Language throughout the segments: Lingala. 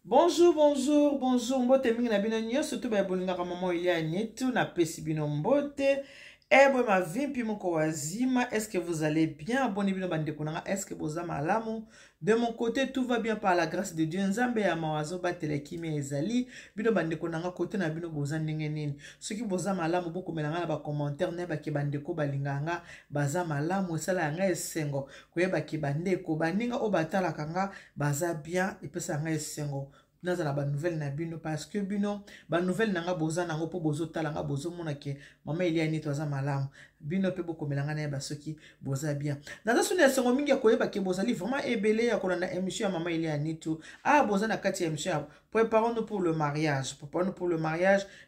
Bonjour, bonjour, bonjour. Mbote mingi na bino nyo, surtout ba bolinga maman Elia Nitu na pesi bino mbote. Bon ma vie puis moko wazima. Est-ce que vous allez bien? Abonnez bino bande konanga. Est-ce que vous avez malamu? De mon côté, tout va bien par la grâce de Dieu. Nzambe ya mawazo batele kimi ezali. Bino bande konanga côté na bino boza ndenge nini. Ceux qui boza malamu boko melanga na ba commentaire ne ba ke bande ko balinganga baza malamu sala yanga esengo. Koyeba ki bande ko baninga o batala kanga baza bien epesa yanga esengo. Naza na ba nouvelle na bino parce que bino ba nouvelle nanga boza nango po bozo tala nga bozo mona ke mama Elia Nitu aza malamu bino pe boko melanga na ba soki boza bien naza suni ya sengo mingi ya koyeba ke bozali vraiment ebele ya kolanda émission ya mama Elia Nitu boza na kati ya émission préparons-nous pour le mariage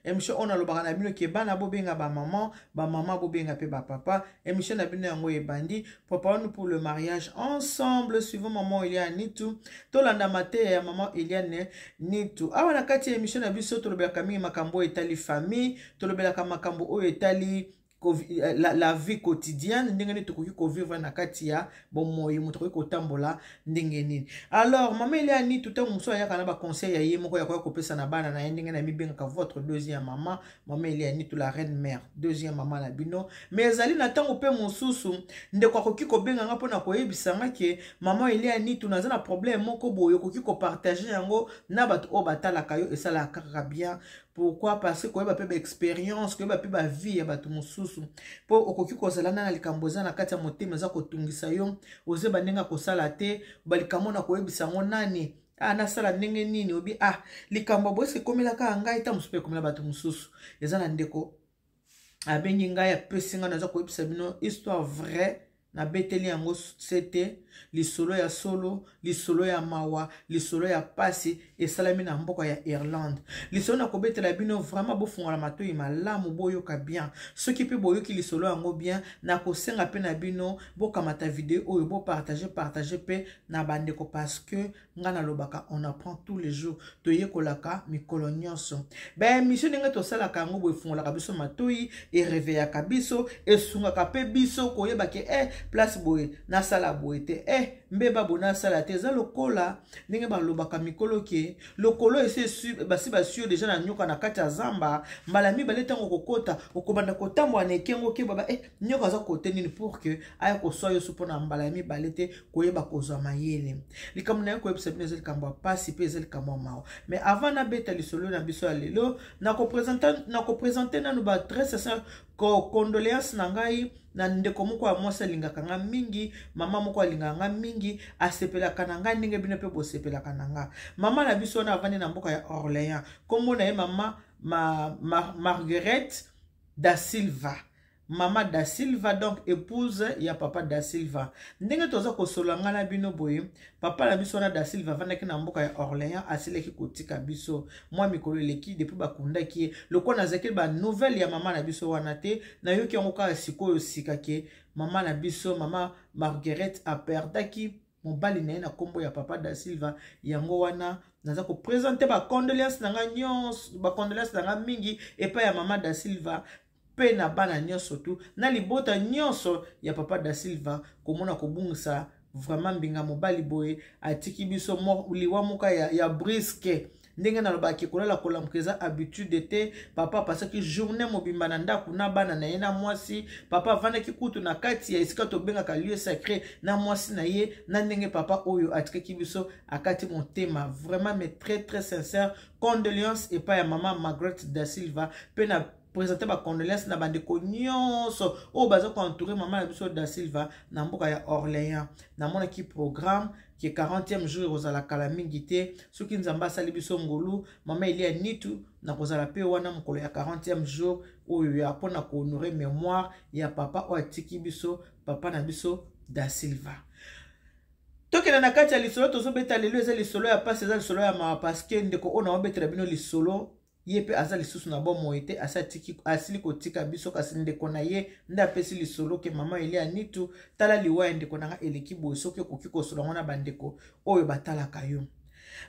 émission on a le barana bino ke bana bobenga ba maman bobenga pe ba papa émission na bino yango ebandi préparons-nous pour le mariage ensemble suivant maman Elia Nitu tolanda mate ya maman Elia Nitu awa na kati ya émission na biso tolobelaka mingi makambo etali famille tolobelaka makambo oyo etali la vie quotidienne ndenge nini tokoki kovivre na kati ya bomoyi moto koki kotambola ndenge nini. Alors mama Elia Nitu tango mosu ayaka na ba conseil ya ye moko ya koya kopesa na bana na ye ndenge na mibengaka votre deuxième maman mama Elia Nitu la reine mère deuxième maman na bino mais ezali na tango pe mosusu ndeko akoki kobenganga mpona koyebisanga ke mama Elia Nitu naza na problème moko boye okoki kopartage yango na bato oyo batalaka yo esalaka kaka bien. Pourquoi? Parce que koyeba pe ba expérience koyeba pe ba vie ya bato mosusu po okoki kozala na likambo eza na kati ya motema eza kotungisa yo oze bandenga kosala te balikambo na koyebisa ngo nani nasala ndenge nini obi likambo boye ekomelaka ngai ta mosusu pe ekomela bato mosusu eza na ndeko abengi ngai apesi ngai naza koyebisa bino histoire vraie na beteli yango sete lisolo ya solo lisolo ya mawa lisolo ya pasi esalami na mboka ya Irlande lisolo na kobetela bino vraiment bofungola matoi malamu boyoka bien soki pe boyoki lisolo yango bien na kosenga pe na bino bokamata video oyo partager pe na bandeko parce que nga na lobaka on apprend tous les jours toyekolaka mikolo nyonso mission ndenge tosalaka yango boefungolaka biso matoi ereveillaka biso esungaka pe biso koyeba ke place boye nasala boye te mbeba bona sala te za lokola ndenge balobaka mikolo ke lokolo ese basi basio déjà na nyoka na kati ya zamba mbala mibale ntango kokota okobanda kotambola na ekengo ke baba nyoka aza kote nini pour que aya koswa yo supo na mbala mibale te koyeba kozwa mayele likambo na yo koyebisa bino eza likambo ya pasi pe eza likambo ya mawa mais avant na beta lisolo na biso ya lelo na kopresente nanu ba très sincère condoléance na ngai na ndeko moko ya mwasi alingaka nga mingi mama moko alingaka nga mingi asepelaka na nga ndenge bino pe bosepelaka na nga mama na biso wana avandi na mboka ya Orléans kombo na ye mama Marguerite da Silva Mama da Silva, donc épouse ya papa da Silva. Ndenge toza kosola nga na bino boye, papa la biso na da Silva vandaki na mboka ya Orléans asileki kotika biso. Mwa mikolo leki depuis bakundaki loko na zakeli ba nouvelle ya mama na biso wana te na yoki yango ka sikoyo sikake mama na biso mama Marguerite aperdaki mobali na ye na kombo ya papa da Silva yango wana naza ko présenter ba condoléances na nga nyonso ba condoléances na nga mingi epa ya mama da Silva pe na bana nyonso tu na libota nyonso ya papa da Silva komona kobungisa vraiment mbinga mobali boye atiki biso liwa moka ya briske ndenge na lobaki kolala kolamkeza habitude te papa parce que journée mobimba na ndaku na bana na ye na mwasi papa vandaki kutu na kati ya esika tobengaka lieu sacré na mwasi na ye na ndenge papa oyo atikaki biso akati motema vraiment mais très très sincère condoléances et pas ya mama Marguerite da Silva pe na présenter ba condoléances na bandeko nyonso o baza ko entourer mama na biso da Silva na mboka ya Orléans na mona ki programme qui est 40e jour ozala kala mingi te soki nzamba asali biso ngolu mama Elia Nitu na kozala pe wana mokolo ya 40e jour oyo ya pona ko honorer mémoire ya papa o atiki biso papa na biso da Silva. Tokena na kati ya lisolo tozobeta lelo eza lisolo ya pasi eza lisolo ya mawa parce que ndeko ona obetela bino lisolo ye pe aza lisusu na bomoyi te asili kotika biso kasi ndeko na ye nde apesi lisolo ke mama Elia Nitu tala liwa ya ndeko na nga eleki boye soki okoki kosola ngo na bandeko oyo batalaka yo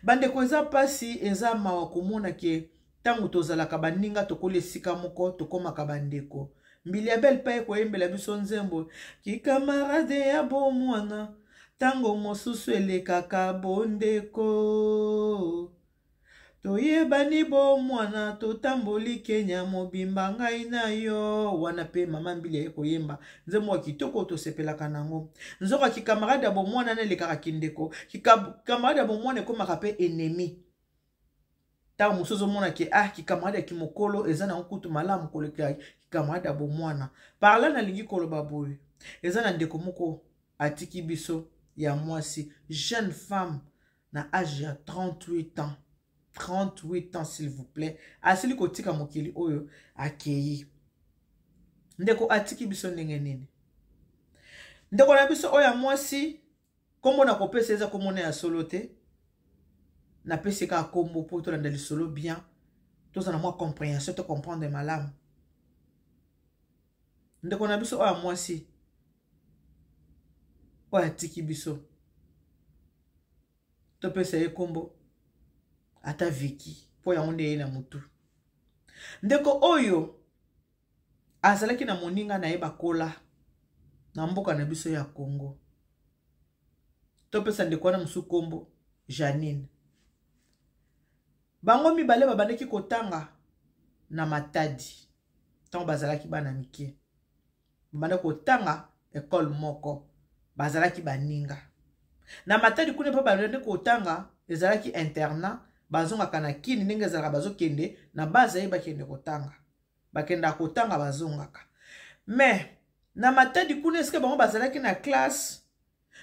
bandeko eza pasi eza mawa komona ke ntango tozalaka baninga tokola esika moko tokomaka bandeko mbili ya belle pa ekoyembela biso nzembo kikamarade ya bomwana ntango mosusu elekaka bondeko toyebani bomwana totamboli Kenya mobimba ngai na yo wana pe mama mbili ya koyemba nzembo kitoko tosepelaka nango nzoka kikamarade ya bomwana na lekaka kindeko kikamarade ya bomwana ekomaka pe ennemi ta musozo mona ke kikamarade ya kimokolo eza na nkutu malamu koleka kikamarade ya bomwana parla na lingi koloba boye eza na ndeko moko atiki biso ya mwasi jeune femme na âge ya 38 ans 38 ans s'il vous plaît asili kotika mokili oyo akei ndeko atiki biso ndenge nini ndeko na biso oyo mwasi kombo na kopesa eza komona ya solo te na pesi ka kombo po to landa lisolo bien toza na mwa compréhension to comprendre malamu ndeko na biso oyo mwasi oyo atiki biso to pesa ye kombo ata Viki po ya onde na mutu ndeko oyo azalaki na moninga na ye bakola na mboka na biso ya Congo to pesa ndeko wana musu kombo Janine bango mibale babandaki kotanga na Matadi tango bazalaki bana mike babandaki kotanga école moko bazalaki baninga na Matadi kuna pa babandaki kotanga ezalaki internat bazongaka na kini ndenge ezalaka bazokende na baza ye bakende kotanga bakenda kotanga bazongaka mais na Matadi kuna eske bango bazalaki na classe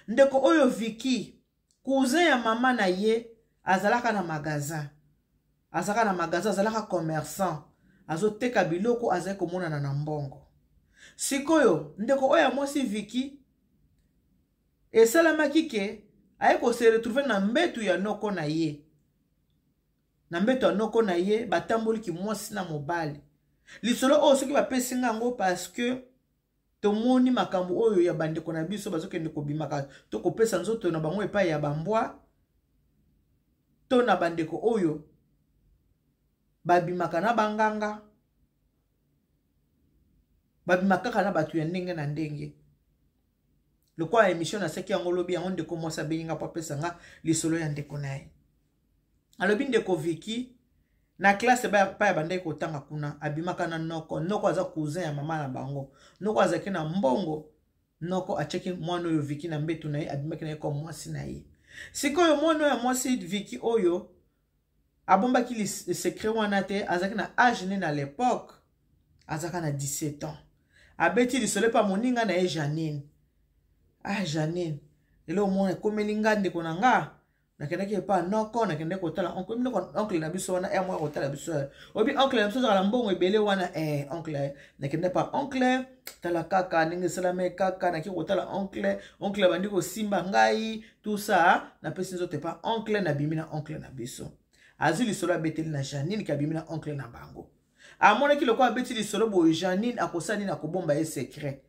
ndeko oyo Viki cousin ya mama na ye azalaka na magasin azalaka commerçant azoteka biloko azali komonana na mbongo sikoyo ndeko oyo mwasi Viki esalamaki ke aye ko se retrouver na mbetu ya noko na ye batamboli ki mwasi na mobali lisolo oyo soki bapesi ngango parce que tomoni makambo oyo ya bandeko na biso bazokende kobimaka to kopesa nzoto na bango epai ya bambwa to na bandeko oyo babimaka na banganga babimaka na batu ya ndenge na ndenge lokwa émission na seki yango lobi yango ndeko mwasi abenginga po apesa nga lisolo ya ndeko na ye alobi ndeko Viki na classe pa ya bandai kotanga kuna abimaka na noko aza cousin ya mama na bango noko azaki na mbongo noko acheki mwana oyo Viki na mbetu na ye abimaki na ye kwa mwasi na ye sikoyo mwana oyo mwasi Viki oyo abombaki li secret wana te azaki na âge né na l'époque azaka na 17 ans abeti lisolo pa moninga na ye Janine Janine elo mona komeli nga ndeko na nga nakendaki pa noko nakende kotala oncle na biso wana mwa kotala biso obi oncle na biso za mbongo ebele wana oncle nakende pa oncle tala kaka ndenge salame kaka naki kotala oncle bandi ko simba ngai tout ça na pesi nzote pa oncle na bimi na oncle na biso azili solo abeteli na Janine ki abimi na oncle na bango amonaki loko abeteli solo bo Janine akosani na kobomba ye secret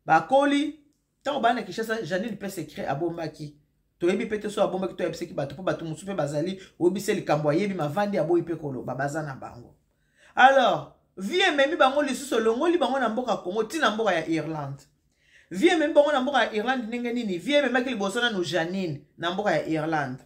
bakoli tango bana Kishasa Janine pe secret abombaki toyebi pete so abombaki to yebiseki bato po bato musu pe bazali obise likambo ayebi mavandi aboyi pe koloba baza na bango alors vie memi bango lisusu longoli bango na mboka Congo tina mboka ya Irlande vie memi bango na mboka ya Irlande ndenge nini vie memaki liboso na no Janine na mboka ya Irlande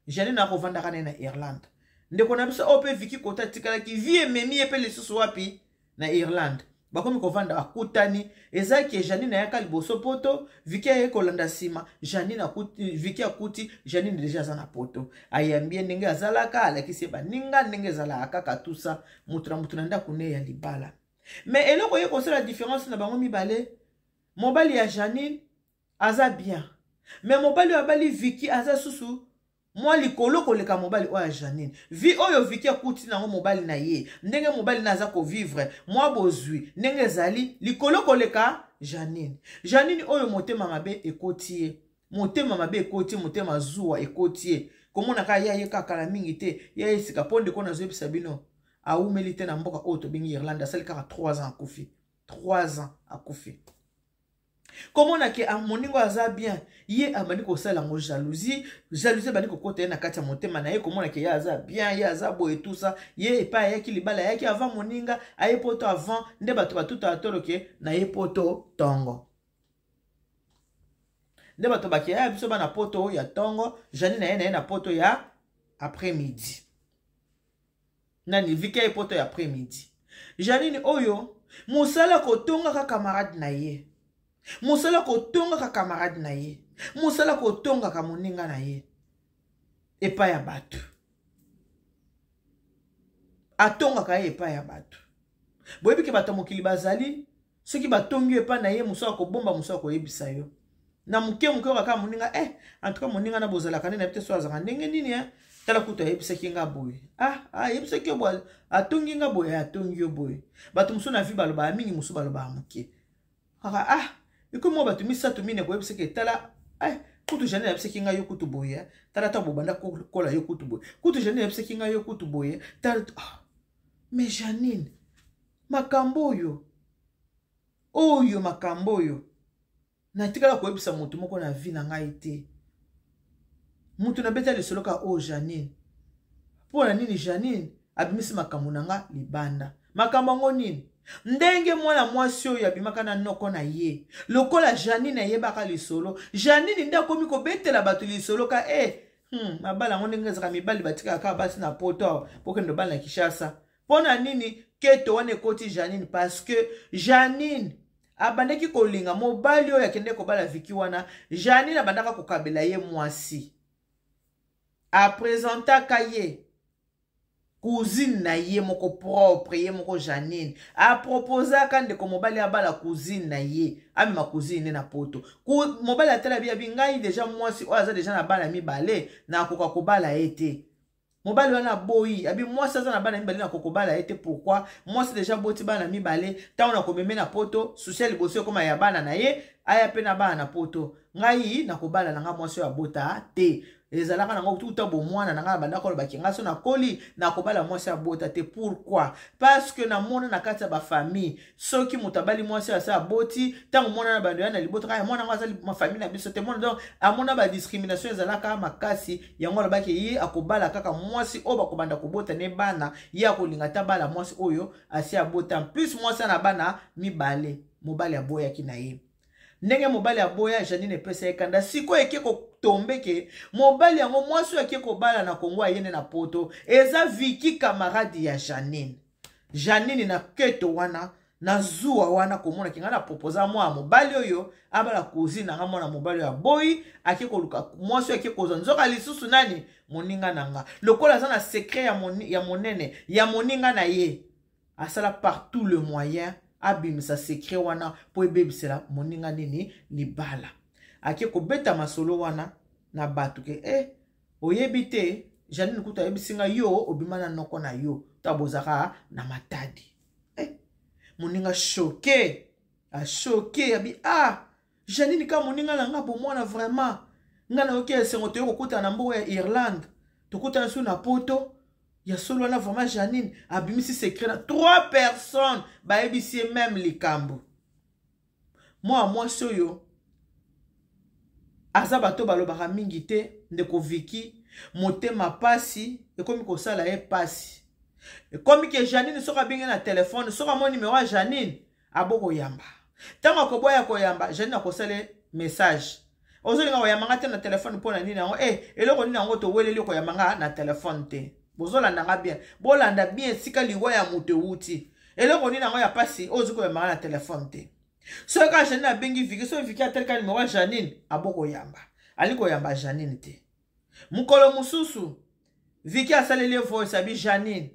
Janine akovandaka ne na Irlande ndeko na biso ope Viki kota tikalaki vie memi epe lisusu wapi na Irlande bakomi kovanda akutani ezaki Janine ayaka liboso poto Viki aye kolanda sima Janine akuti Viki akuti Janine deja za na poto ayambie ndenge azalaka alakisi baninga ndenge azalaka kaka tusa mutu na ndako ne ya libala mais eloko ye kosala la différence na bango mibale mobali ya Janine aza bien mais mobali ya bali Viki aza susu moi likolo koleka mobali oya Janine vi oyo Viki akuti nango mobali na ye ndenge mobali na aza ko vivre moi bozwi ndenge zali likolo koleka Janine oyo motema mabe ekotie motema zuwa ekotie komona ka ya ye kaka la mingi te ya esika ponde kona zo ebisa bino aumeli te na mboka oyo tobingi Irlande asali kaka 3 ans akufi 3 ans akufi komona ke moningo aza bien ye abandi kosala ngo jalousie bandi kokota ye na kati ya motema na ye komona ke ye aza bien ye aza boye tout ça ye epa ayaki libala ayaki avant moninga aye poto avant nde bato batuta atoloke na ye poto tongo nde bato baki ya biso bana poto ya tongo Janine na ye na poto ya après midi nani vike poto ya après-midi Janine oyo musala kotonga ka camarade na ye musala kotonga ka camarade na ye musala kotonga ka moninga na ye epa ya bato atonga ka ye epa ya bato boyebi ke bato mokili bazali soki batongi epa na ye musala kobomba musala koyebisa yo na muke kaka moninga en tout cas moninga na bozala kane na bite so azaka ndenge nini tala kuta yebisaki nga boye yebisaki yo boye atongi nga boye atongi yo boye bato musu na vi baloba mingi musu baloba muke kaka iko mo bato misato mine ko yebisaki tala kutu Janine yebisaki nga yo kutu boye tala ta bobanda kola yo kutu boye kutu Janine yebisaki nga yo kutu boye tala mais Janine makambo oyo makambo oyo natikala ko yebisa mutu moko na vi na ngai te mutu na beta lisolo ka Janine pona nini Janine abimisi makambo na nga libanda makambo ngo nini ndenge mwana mwasi oyo abimaka na noko na ye lokola Janine ayebaka lisolo Janine nda komi ko betela bato lisolo ka mabala ngo ndenge ezaka mibali batika ka basi na poto pokendo bala na Kishasa pona nini keto wane koti Janine parce que Janine abandaki kolinga mobali oyo akende kobala viki wana Janine abandaka kokabela ye mwasi apresentaka ye cousine na ye moko propre ye moko Janine aproposaka ndeko mobali abala cousine na ye amema cousine na poto mobali atala bia bingai deja mwasi oyo aza deja na bana mibale na koka kobala ete mobali wana boyi abi mwasi aza na bana mibale na kokobala ete pourquoi mwasi deja boti bana mibale tango na komeme na poto social liboso koma ya bana na ye aya pe na bana na poto ngai na kobala na nga mwasi ya bota te ezalaka nango tuta bo mwana na nga banda ko ba kinga so na koli na kobala mwasi ya bota te pourquoi parce que na mona na kati ya ba famille soki mutabali mwasi ya sa boti tango mona na bando ya na libota ka mona nga azali ma famille na biso te mona donc amona ba discrimination ezalaka makasi yango lobaki yi akobala kaka mwasi o bakobanda kobota ne bana ya kolinga ta bala mwasi oyo asi ya bota en plus mwasi na bana mibale mobali ya boya kina ye ndenge mobali ya boya Janine pesa ekanda siko eke ko tombeke mobali yango mwasi eke ko bala na Kongo ayene na poto eza viki camarade ya Janine na keto wana na zuwa wana komona kinga na proposa mwa mobali oyo abala cousine na mwana mobali ya boy ake ko luka mwasi eke ko nzoka lisusu nani moninga nanga lokola za na secret ya monene ya moninga na ye asala par tout le moyen abimisa secret wana po ebebisela moninga nini libala ake ko beta masolo wana na batu ke oyebi te Janine kuta yebisinga yo obimana noko na yo tabozaka na matadi moninga choqué a choqué abi Janine ka moninga na nga bo mwana vraiment nga na oke sengo to kokuta na mbo ya Irlande tokuta na su na poto ya solo na vraiment Janine abimisi secret na 3 personnes ba ebisi même likambo moi soyo aza bato balobaka mingi te ndeko Viki motema pasi ekomi kosala ye pasi ekomi ke Janine soka binge na telefone soka mo numéro ya Janine aboko yamba tango koboya koyamba Janine akosale message ozolinga koyamba te na telefone pona nini yango eloko nini yango to weleli koyamba na telefone te bozolanda nga bien bolanda bien sika liwa ya moto wuti eloko nini yango ya pasi ozuko yamba na telefone te soka Janine abengi Viki so Viki ateleka numéro ya Janine aboko yamba aliko yamba Janine te mukolo mususu Viki asaleli voice abi Janine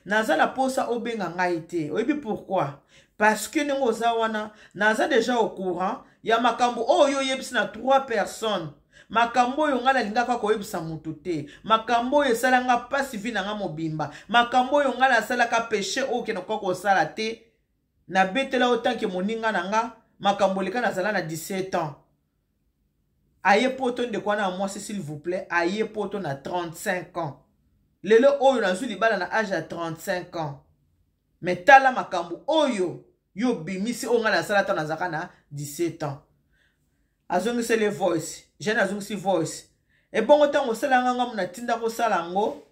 nazala posa obenga ngai te oyebi pourquoi parce que nengo zawana naza déjà au courant ya makambo oyo yebisi na 3 personnes makambo oyo nga nalingaka koyebisa mutu te makambo oyo esalanga pasi vi nanga mobimba makambo oyo nga nasalaka péché oyo kena kwa kosala te na betela otanke moninga nanga makambo leka nazala na 17 ans aye poto ndeko na mwasi s'il vous plaît aye poto na 35 ans lelo oyo nazu libala na âge ya 35 ans mais tala makambo oyo yo bimisi onga na sala ta nazaka na 17 ans azongisi le voice jeune azongisi voice e bongo tango sala nga muna tinda ko sala ngo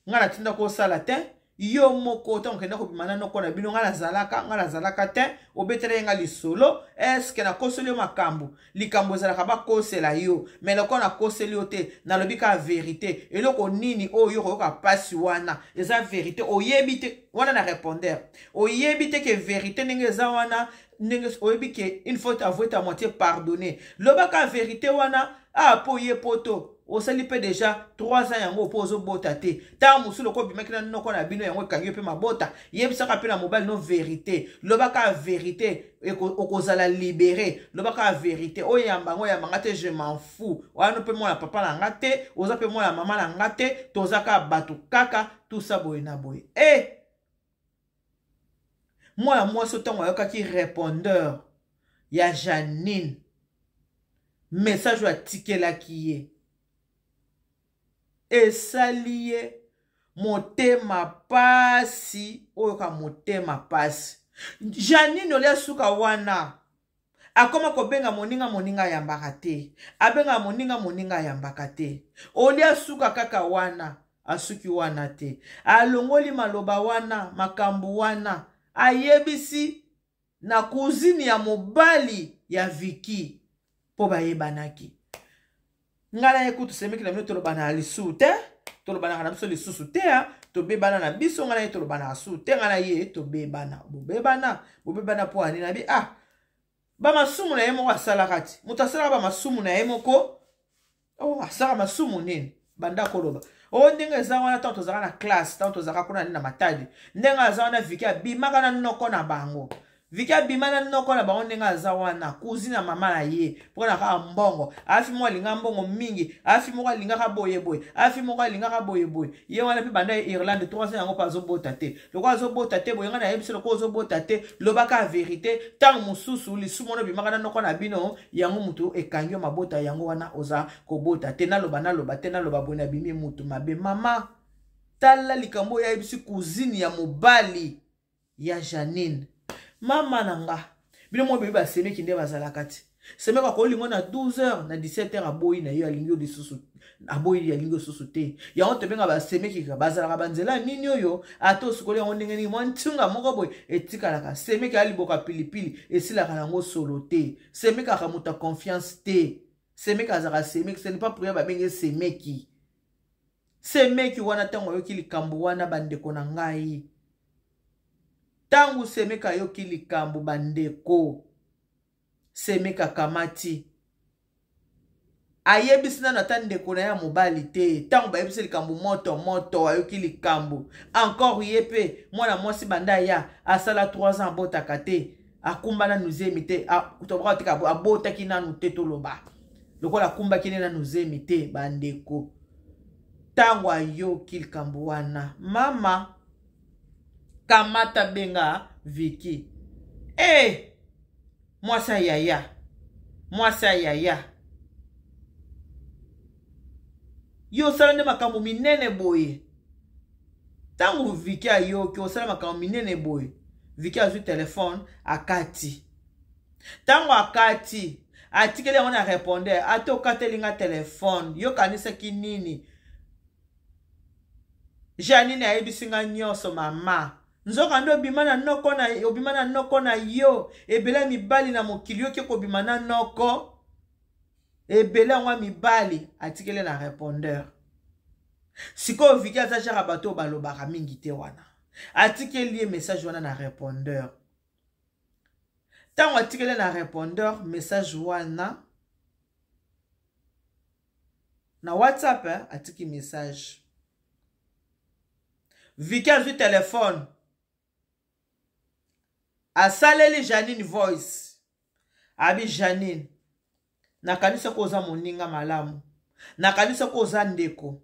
nga na tinda ko sala te yo moko tango kenda ko bimana noko na bino ngala zalaka te obetere nga lisolo eske na koseli yo makambo likambo ezalaka bakosela yo mais loko na koseli yo te nalobi ka vérité eloko nini oyo koyoka pasi wana eza vérité oyebi te wana na répondeur oyebi te ke vérité ndenge eza wana ndenge oyebi ke une fois t'avouer ta moitié pardonner lobaka vérité wana po ye poto osali pe déjà 3 ans yango po ozobota te ta musu loko bimaki na noko na bino yango ekangi pe mabota yebisaka pe na mobile no vérité lobaka vérité okozala libéré lobaka vérité oyamba ngo yamba ngate je m'en fous wana pe mwana papa na ngate oza pe mwana mama na ngate tozaka batu kaka tout ça boye na boye mwana mwasi otango ayokaki répondeur ya Janine message atikelaki ye esali ye motema pasi oyoka motema pasi Janine olia suka wana akoma kobenga moninga yambaka te abenga moninga yambaka te olia suka kaka wana asuki wana te alongoli maloba wana makambo wana ayebisi na kuzini ya mobali ya Viki po bayebanaki ngala ekutu semeki na bino tolobana lisu te tolobana na biso lisusu te tobebana na biso ngala tolobana su te ngala ye tobebana bobebana po ani na bi ba masumu na ye moko asalaka ti moto asalaka ba masumu na ye moko asaka masumu nini banda koloba ndenge eza wana tanto tozalaka na classe tanto tozalaka kuna na matadi ndenge aza wana Viki abimaka na noko na bango Viki abimana noko na bango ndenge aza wana kuzina mama na ye mpona kaka mbongo afi moko alinga mbongo mingi afi moko alingaka boyeboye afi moko alingaka boyeboye ye wana mpe banda ye Irlande 3 ans yango mpe azobota te loko azobota te boye nga na yebisi loko ozobota te lobaka vérité ntango mosusu lisumu wana obimaka na noko na bino yango mutu ekangi yo mabota yango wana oza kobota te naloba te naloba boye na bimi mutu mabe mama tala likambo oyo ayebisi kuzini ya mobali ya Janine mama nanga bino mo bebe basemeki nde bazalaka ti semeka kolingo na 12h na 17h aboyi na yo alingi lisusu aboyi alingi lisusu te yango tobenga basemeki bazalaka banzela nini oyo ata osukoli yango ndenge nini mwa ntunga moko boye etikalaka semeki aliboka pilipili esilaka nango solo te semekaka moto ya confiance te semeki azalaka semeki ce n'est pas pour ya babenge semeki wana ntango ayoki likambo wana bandeko na ngai tangu semeka yoki likambo bandeko semeka kamati ayebisi nano ata ndeko na ya mobali te tangu bayebisi likambo moto ayoki likambo encore ye pe mwana mwasi banda ya asala 3 ans abotaka te akumbana nuzemi te toboka tika abotaki nanu te toloba lokola akumbaki ne nanu zemi te bandeko tangu ayoki likambo wana mama kamata benga Viki mwasa yaya yo sala nde makambo minene boye tangu Viki ayoki osala makambo minene boye Viki azwi telefone akati tangu akati atikeli yango na répondeur ate okatelinga telefone yo kanisaki nini Janine ayebisinga nyonso mama nzoka ndo obima na noko na yo ebele mibali na mokili yo ke kobima na noko ebele yango mibali atikele na répondeur sikoyo Viki aza jaka bato balobaka mingi te wana atikeli ye message wana na répondeur tango atikele na répondeur message wana na WhatsApp atiki message Viki azwi telefone asaleli Janine voice abi Janine nakanisa ko oza moninga malamu nakanisa ko oza ndeko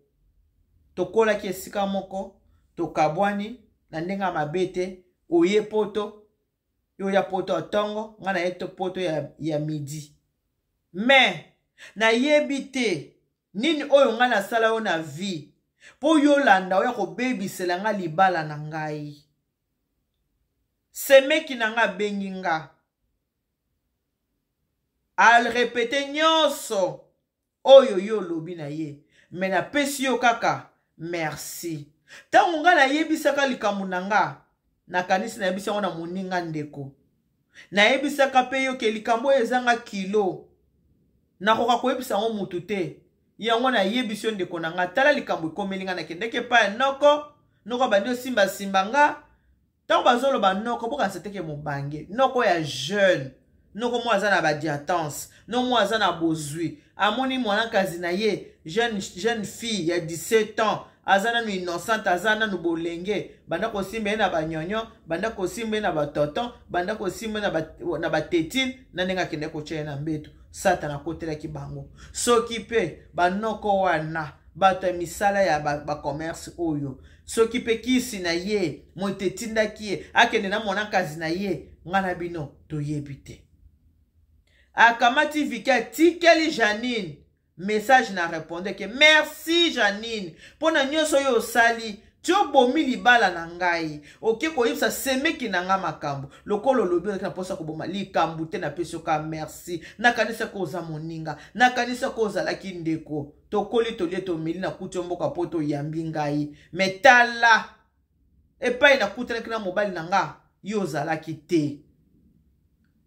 tokolaki esika moko tokabwani na ndenga mabete oye poto yo ya poto atongo nga na yeto poto ya midi mais na yebi te nini oyo nga na sala yo na vie po yo landa oya kobebisela nga libala na ngai semeki na nga bengi nga al répéter nyonso oyo yo lobi na ye mais na pesi yo kaka merci Tango nga na yebisaka likambo na nga nakanisi na yebisa ngo na moninga ndeko na yebisaka pe yo ke likambo ezanga kilo nakoka koyebisa ngo mutu te yango na yebisi yo ndeko na nga tala likambo ekomeli nga nakendeke pa noko bandi osimba nga tango bazoloba noko bokanisa teke mobange noko ya jeune noko mwa aza na badiatance no mwa aza na bozwi amoni mwanakazi na ye jeune fille ya 17 ans aza nanu innocente aza nanu bolenge banda kosimba ye na banyonyo banda kosimba ye na batoton banda kosimba ye na batetine na ndenge akende kotya ye na mbeto satana akotelaki bango soki mpe banoko wana bato ya misala ya bacommerce oyo soki mpe kisi na ye moto etindaki ye akende na mwanakazi na ye nga na bino toyebi te akamati viki atikeli Janine message na répondre que merci Janine pona nyonso oyo osali tio bomi libala na ngai oke koyebisa semeki na nga makambo lokolo lobi na posa koboma likambo te na pesi ka merci nakanisa ko oza moninga nakanisa ko ozalaki ndeko tokoli tolie tomeli na kuti mboka poto yambi ngai metala epai na kutanaki na mobali na nga yo ozalaki te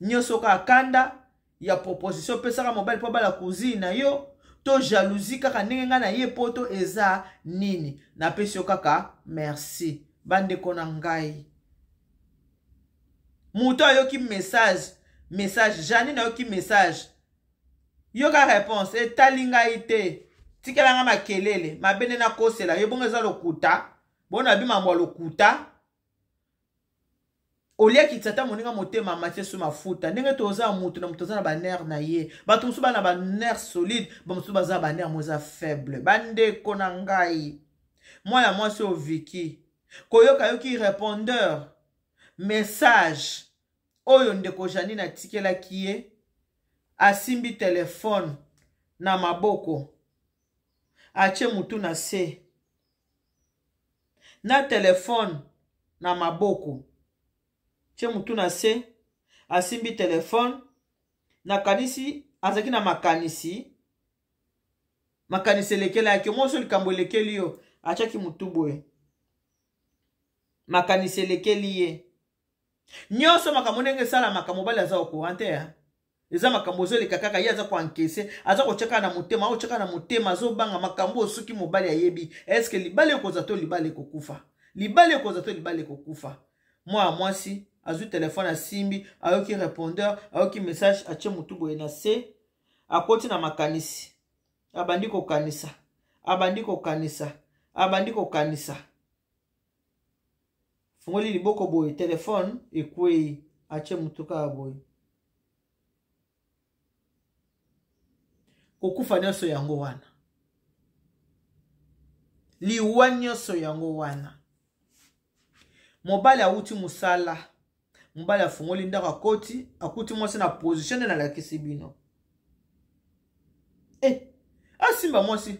nyonso ka kanda ya proposition pesaka mobali po bala cousine na yo to jalousie kaka ndenge nga na ye poto eza nini na pesi yo kaka merci bandeko na ngai muto ayoki message Janine ayoki message yoka réponse etali ngai te tikela nga makelele mabene na kosela yo bongo eza lokuta bona bima mwa lokuta olia kitata moninga motema matie sous mafuta ndenge toza mutu na mutu na ba nerf na ye bato musu bana ba nerf solide ba musu baza ba nerf moza faible bande kona ngai mwana mwasi o Viki koyoka yoki répondeur message oyo ndeko Janine atikela kiye asimbi telefone na maboko ache mutu na se na telefone na maboko che mutu na se asimbi telefone na kanisi azaki na makanisi lekela yake moso likambo lekeli yo achaki mutu boye makanisi lekeli ye nyonso makambo ndenge sala makambo bali aza okurante ya eza makambo zo leka kaka ye aza ko ankese aza ko cheka na mutema o cheka na mutema zo banga makambo osuki mobali ayebi eske libale koza to libale kokufa libale koza to libale kokufa mwasi azu telefone asimbi ayoki répondeur ayoki message ache mutu boye na se akoti na makanisi abandi kokanisa fungoli liboko boye telefone ekwei ache mutu ka boye kokufa nyonso yango wana liwa nyonso yango wana mobali auti musala mobali afungoli ndako akuti mwasi na position na lakisi bino asimba mwasi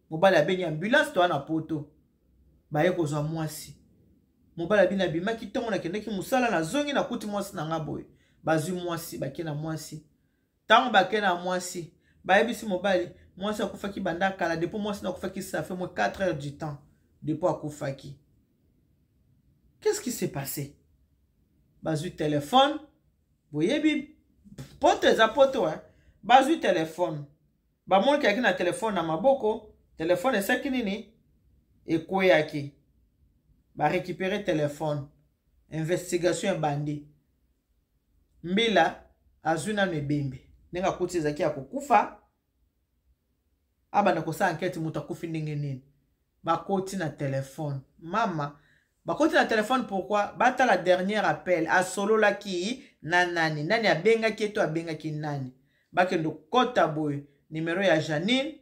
mobali abengi ambulance to ana poto baye kozwa mwasi mobali abina bimaki tongo na kendeki musala na zongi na kuti mwasi na nga boye bazwi mwasi bakena mwasi tango bakena mwasi bayebisi mobali mwasi akufaki banda kala depuis mwasi na akufaki ça fait moins 4 heures du temps depuis akufaki. Qu'est-ce qui s'est passé? Bazui téléphone. Vous voyez, pote za poto, hein? Bazui téléphone. Ba mon qui a na téléphone na maboko, téléphone est qui nini? Et quoi yaki? Ba récupérer téléphone. Investigation bandi. Mbila azuna nebembe. Nenga kuti zaki ya kukufa. Aba na kosa enquête mutakufi ndenge nini? Ba koti na téléphone. Mama bakoti na téléphone pourquoi? Bata la dernière appel a solo la ki na nani. Nani a benga ki to a benga ki nani. Bakendo kota boy numéro ya Janine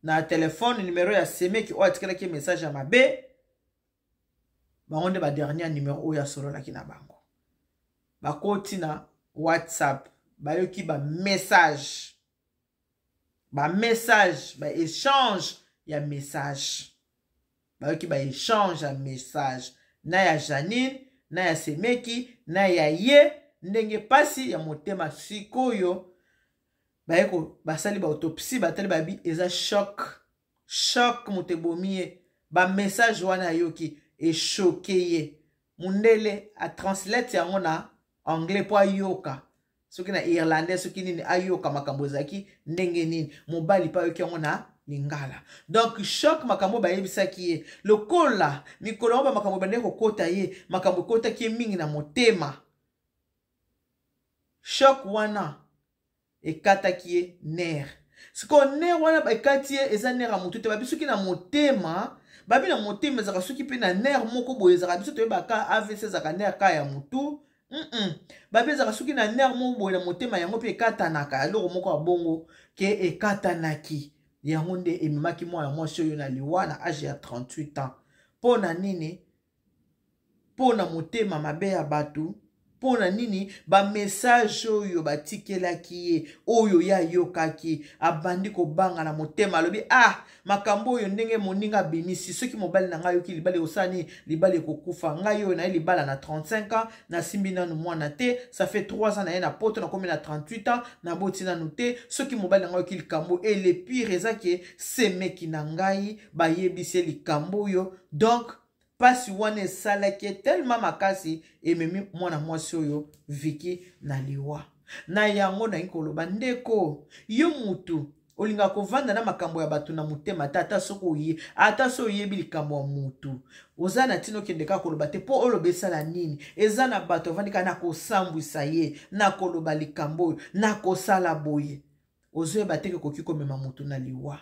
na téléphone numéro ya Seme ki o atikela ki message ya mabe. Baonde ba dernier numéro o ya solo la ki na bango. Bakoti na WhatsApp bayoki ba message. Ba message, ba échange ya message. Bayoki ba échange ya message. Na ya Janine, na ya Semeki, na ya ye, ndenge pasi ya motema sikoyo. Bayeko basali ba autopsie batali babi eza choc. Choc motebomiye. ba message wana yoki e choqué mundele a translate yango na anglais po ayoka soki na irlandais soki nini ayoka makambo ezaki ndenge nini mobali pa yoki yango na lingala. Donc choc makambo ba yebisaki ye lokola mikolo ba makambo bande ko kota ye makambo kota ki mingi na motema. Choc wana ekataki ye nerf. Siko nerf wana ba ekati ye eza nerf a mutu te ba biso ki na motema babi na motema ezaka soki pe na nerf moko boye ezaka biso toyeba ka AVC ezaka nerf ka ya mutu. Babi ezaka soki na nerf moko boye na motema yango pe ekatanaka eloko moko ya bongo ke ekatanaki yango nde ememaki mwana mwasi oyo na liwa na age ya 38 ans. Pona nini? Pona motema mabe ya bato. Pona nini? Ba message oyo batikelaki ye oyo ya yokaki abandi ko banga na motema alobi makambo oyo ndenge moninga bimisi soki mobali na ngai yoki libale osani libale kokufa ngai oyo na libala na 35 ans na simbi nanu mwana te ça fait 3 ans na ye na poto na komi na 38 ans na boti nanu te soki mobali na ngai yoki likambo et le pire ezaki semeki na ngai bayebisi likambo oyo. Donc pasi wana esalaki tellement makasi ememi mwana mwasi oyo viki na liwa na yango na koloba ndeko yo mutu olinga kovanda na makambo ya bato na motema ata soko oye ata so oyebi likambo ya mutu oza na tino kendeka koloba te po oloba esala nini eza na bato ovandika na kosambwisa ye na koloba likambo oyo na kosala boye ozoyeba teke koki komema mutu na liwa.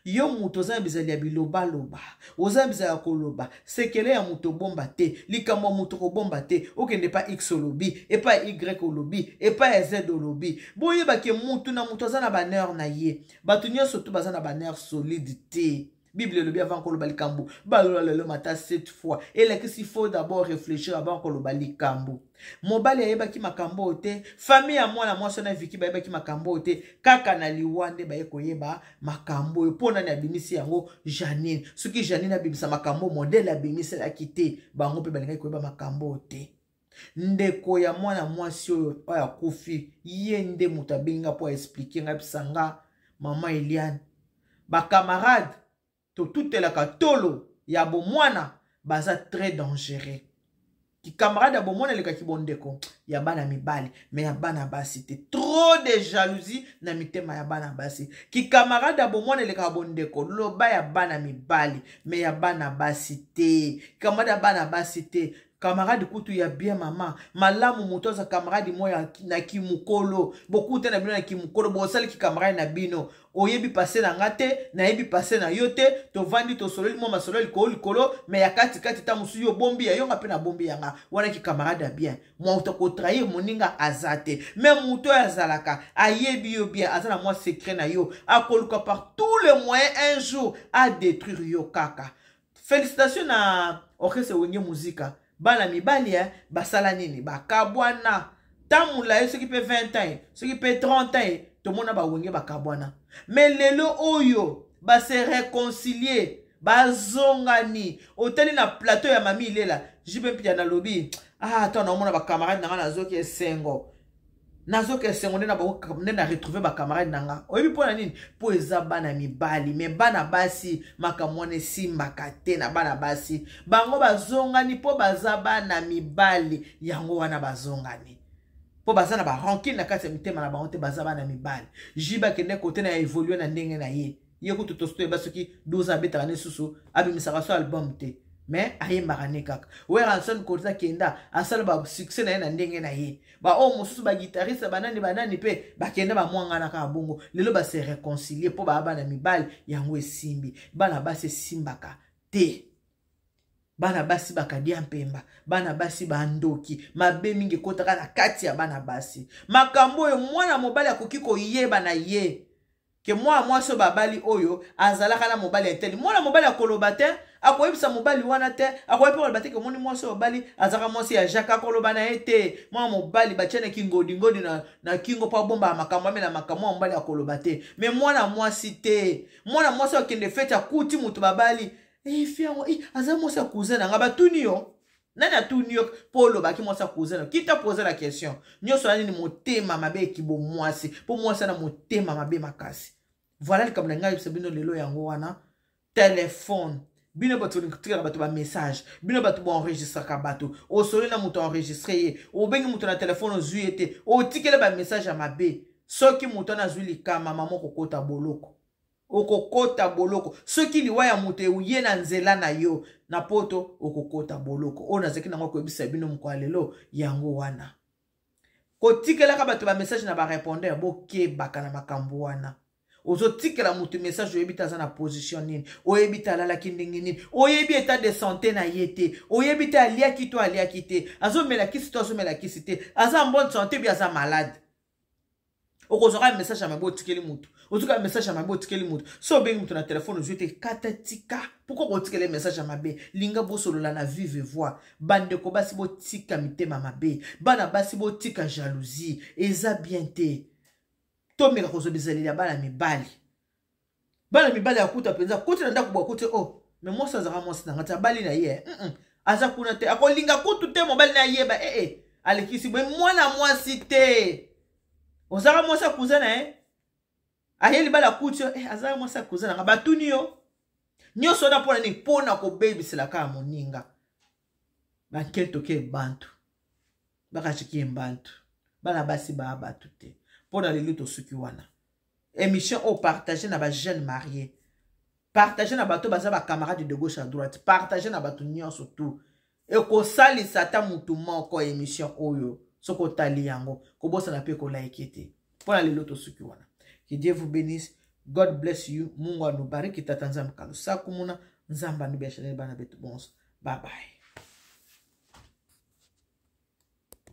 Yo muto oza bizali ya biloba loba oza bizali ya koloba sekele ya muto bomba te likambo muto ko bomba te okende pa x olobi epa y olobi epa z olobi boye bake mutu na muto oza na baneur na ye bato nyonso to baza na baneur solide te. Bible lobi avant koloba likambo balola lelo mata 7 fois et là qu'il faut d'abord réfléchir avant koloba likambo. Mobali ayebaki makambo te famille ya mwana mwasi na viki bayebaki makambo te kaka na liwande baye koyeba makambo yo pona na bimisi yango Janine soki Janine abimisa makambo modèle abimisa la kite bango pe balinga koyeba makambo te. Ndeko ya mwana mwasi oyo ya kufi ye nde muta benga po expliquer nga bisanga mama Eliane ba camarade to tout la katolo ya bo mwana baza très dangereux. Ki camarade ya bo mwana leka ki bondeko ya bana mibali mais ya bana basi te trop de jalousie na mitema ya bana basi. Ki camarade ya bo mwana leka bondeko loba ya bana mibali mais ya bana basi te. Camarade ya bana basi te. Camarade kutu ya bien mama malamu mutoza camarade moya na kimukolo beaucoup te na bino na kimukolo bosali ki camarade na bino oyebi passé na ngate na yebi passé na yote to vandi to sololi mo masololi likolo mais ya kati kati ta musu yo bombi ya yonga pe na bombi yanga wana ki camarade ya bien mo to ko trahir moninga azate même muto ya zalaka ayebi yo bien azana moi secret na yo akoluka par tous les moyens un jour à détruire yo kaka. Félicitations na orchestre wenge muzika bana mibali basala nini bakabwana tamula ceux qui peut 20 ans ceux qui peut 30 ans tout le monde ba wenge bakabwana mais lelo oyo ba se réconcilier bazongani hôtel na plateau ya mami ilela jibe pia na lobby attends na mona ba camarade na nazoki esengo nazoki esengo ndena ba ndena retrouver ba camarade nanga oyebi pona nini po eza bana mibali mais bana basi makamwane simba kate na bana basi bango bazongani po baza bana mibali yango wana bazongani po baza na ba rancune na kati ya mitema na bango te baza bana mibali jiba kende kote na évoluer na ndenge na ye yeko tutosto eba soki 12 abeta ne susu abimisaka so album te mais aye marane kaka we ranson koza kenda asala ba succès na ye na ndenge na ye ba o mosusu ba guitariste banani pe ba kenda ba mwanga ka bongo lelo ba se réconcilier po ba bana mibali yango esimbi bana basi simbaka te bana basi bakadia mpemba bana basi bandoki mabe mingi kotaka na kati ya bana basi makambo yo mwana mobali akoki koyeba na ye ke moi so babali oyo azalaka na mobali eteli mwana mobali akoloba te akoyebisa mobali wana te akoyebi koloba te ke moni mwasi mobali azaka mwasi ya Jacques akoloba na ete mwana mobali batiana kingodi na kingo pa bomba makambo na makambo mobali akoloba te mais mwana mwasi te mwana mwasi akende fete akuti mutu babali fiango aza mwasi cousin nga batuni yo nani atuni yo polo baki mwasi cousin kita poser la question nyoso nini motema mabe kibo mwasi po mwasi na motema mabe makasi voilà le kamna ngai sebino lelo yango wana téléphone bino bato tika bato ba message bino bato ba enregistrer ka bato o solo na muto enregistrer ye o bengi muto na téléphone ozwi ete o tikele ba message ya mabe soki muto na zwi likama mama kokota boloko okokota boloko soki liwa ya muto euye na nzela na yo na poto okokota boloko o nazeki nango koyebisa bino mko lelo yango wana kotikela ka bato ba message na ba répondeur bokebaka na makambo wana ozotikela mutu message oyebita aza na position nini oyebita alalaki ndenge nini oyebi état de santé na ye te oyebita aliaki to aliaki te azomela kisi to azomela kisi te aza en bonne santé bi aza malade okozwaka message ya mabe otikeli mutu ozuka message ya mabe otikeli mutu so obengi mutu na telefone ozwi te kata tika pourquoi kotikele message ya mabe linga bosolola na vive voix bandeko basi botika mitema mabe bana basi botika jalousie eza bien te tomeka kozobizaleli ya bana mibali akuta penza kuti na ndako bwakuti oh mais moi ça zara moi c'est ngata bali na ye aza kuna te akolinga kutu te mobali na yeba alekisi boy mwana mwasi te ozara moi ça cousine ayeli bala kuti azara moi ça cousine nga batuni yo nyoso na pona ni pona ko baby sila ka moninga banketo ke bantu bakachiki bantu bana basi ba batu te pour dans les luttes au sukiwana. Émission au partager na ba jeunes mariés. Partager na bato baza ba camarades de gauche à droite. Partager na bato nyon surtout. Et ko sali sata mutu moko émission oyo. Soko tali yango. Ko bosa na pe ko laikete. Pour dans les luttes au sukiwana. Que Dieu vous bénisse. God bless you. Mungu anubariki tatanza mkalo. Sakumuna nzamba nubia chanel bana betu bons. Bye bye.